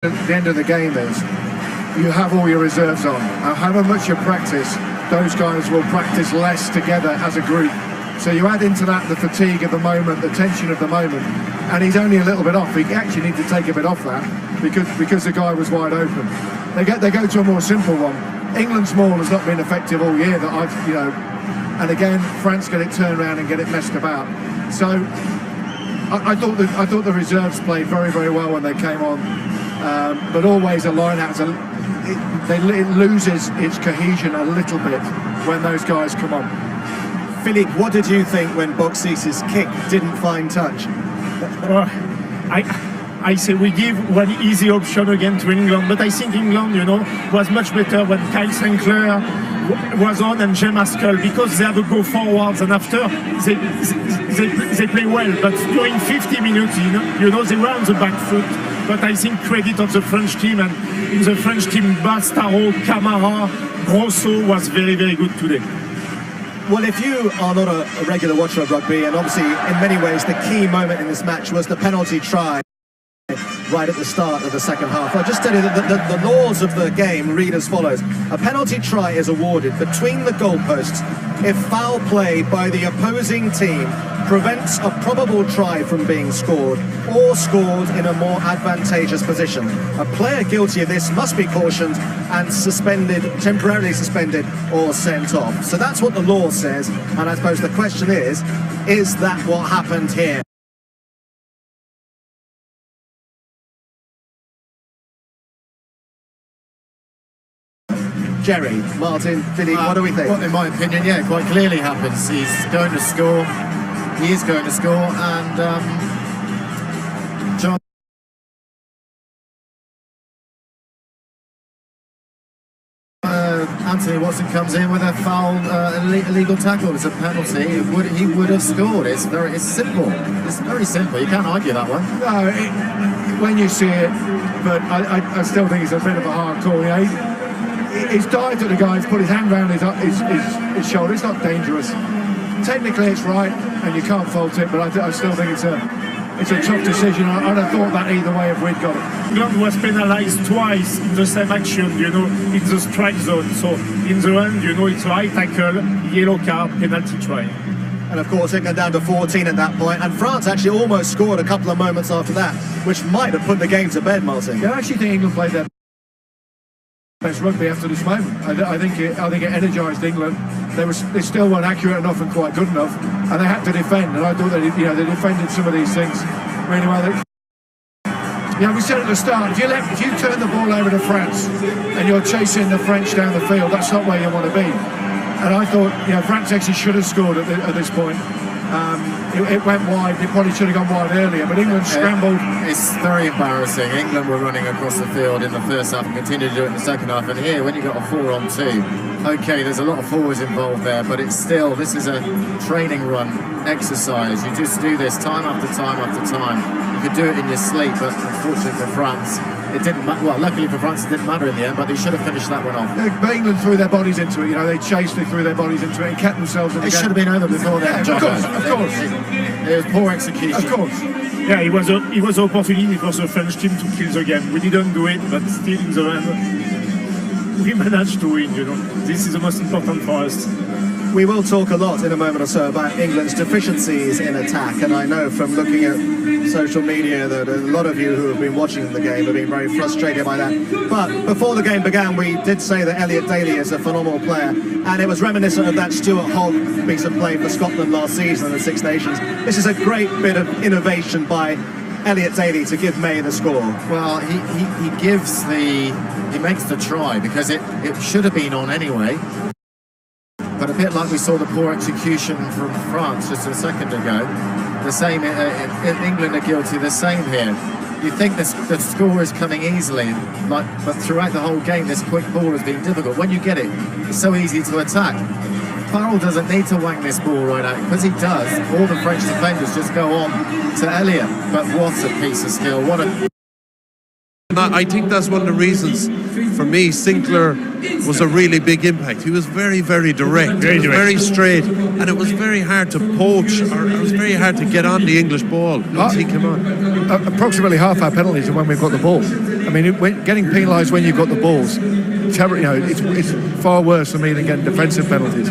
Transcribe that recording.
The end of the game is you have all your reserves on. However much you practice, those guys will practice less together as a group. So you add into that the fatigue of the moment, the tension of the moment, and he's only a little bit off. He actually need to take a bit off that because the guy was wide open. They go to a more simple one. England's maul has not been effective all year that and again France get it turned around and get it messed about. So I thought the reserves played very, very well when they came on. But always a line-out, it loses its cohesion a little bit when those guys come on. Philippe, what did you think when Boxis's kick didn't find touch? I say we give one easy option again to England, but I think England, was much better when Kyle Sinclair was on and Jay Maskell, because they have to go forwards, and after they play well. But during 50 minutes, they were on the back foot. But I think credit of the French team, and in the French team, Bastaro, Camara, Grosso was very, very good today. Well, if you are not a regular watcher of rugby, and obviously in many ways the key moment in this match was the penalty try right at the start of the second half. I'll just tell you that the laws of the game read as follows. A penalty try is awarded between the goalposts if foul play by the opposing team prevents a probable try from being scored or scored in a more advantageous position. A player guilty of this must be cautioned and temporarily suspended or sent off. So that's what the law says, and I suppose the question is that what happened here? Jerry, Martin, Philippe, what do we think? Well, in my opinion, yeah, quite clearly happens. He's going to score. He is going to score, and John. Anthony Watson comes in with a foul, illegal tackle. It's a penalty. He would have scored. It's simple. It's very simple. You can't argue that one. No, when you see it, but I still think it's a bit of a hard call. He's dived at the guy, he's put his hand around his shoulder. It's not dangerous. Technically it's right and you can't fault it, but I still think it's a tough decision. I'd have thought that either way if we'd got it. England was penalised twice in the same action, in the strike zone. So in the end, it's a high tackle, yellow card, penalty try. And of course England down to 14 at that point, and France actually almost scored a couple of moments after that, which might have put the game to bed, Martin. Yeah, I actually think England played their best rugby after this moment. I think it energised England. They still weren't accurate enough and quite good enough, and they had to defend. And I thought they defended some of these things really well. We said at the start, if you turn the ball over to France and you're chasing the French down the field, that's not where you want to be. And I thought, France actually should have scored at this point. It went wide. It probably should have gone wide earlier, but England scrambled. It's very embarrassing. England were running across the field in the first half and continued to do it in the second half. And here, when you've got a 4-on-2, okay, there's a lot of forwards involved there, but it's still, this is a training run exercise. You just do this time after time after time. You could do it in your sleep, but unfortunately for France, it didn't matter. Well, luckily for France, it didn't matter in the end, but they should have finished that one off. But England threw their bodies into it. They chased it, threw their bodies into it, and kept themselves in the game. It should have been over before that. Of course. It was poor execution. Of course. Yeah, it was an opportunity for the French team to kill the game. We didn't do it, but still in the end, we managed to win. This is the most important for us. We will talk a lot in a moment or so about England's deficiencies in attack, and I know from looking at social media that a lot of you who have been watching the game have been very frustrated by that. But before the game began, we did say that Elliot Daly is a phenomenal player, and it was reminiscent of that Stuart Hogg piece of play for Scotland last season in the Six Nations. This is a great bit of innovation by Elliot Daly to give May the score. Well, he makes the try because it should have been on anyway. But a bit like we saw the poor execution from France just a second ago, the same England are guilty. The same here. You think the score is coming easily, but throughout the whole game, this quick ball has been difficult. When you get it, it's so easy to attack. Farrell doesn't need to wang this ball right out, because he does. All the French defenders just go on to Elliot. But what a piece of skill! What a I think that's one of the reasons for me Sinclair was a really big impact. He was very, very direct, very straight, and it was very hard to poach, or it was very hard to get on the English ball once he came on. Approximately half our penalties are when we've got the ball. I mean, getting penalised when you've got the balls, it's far worse for me than getting defensive penalties.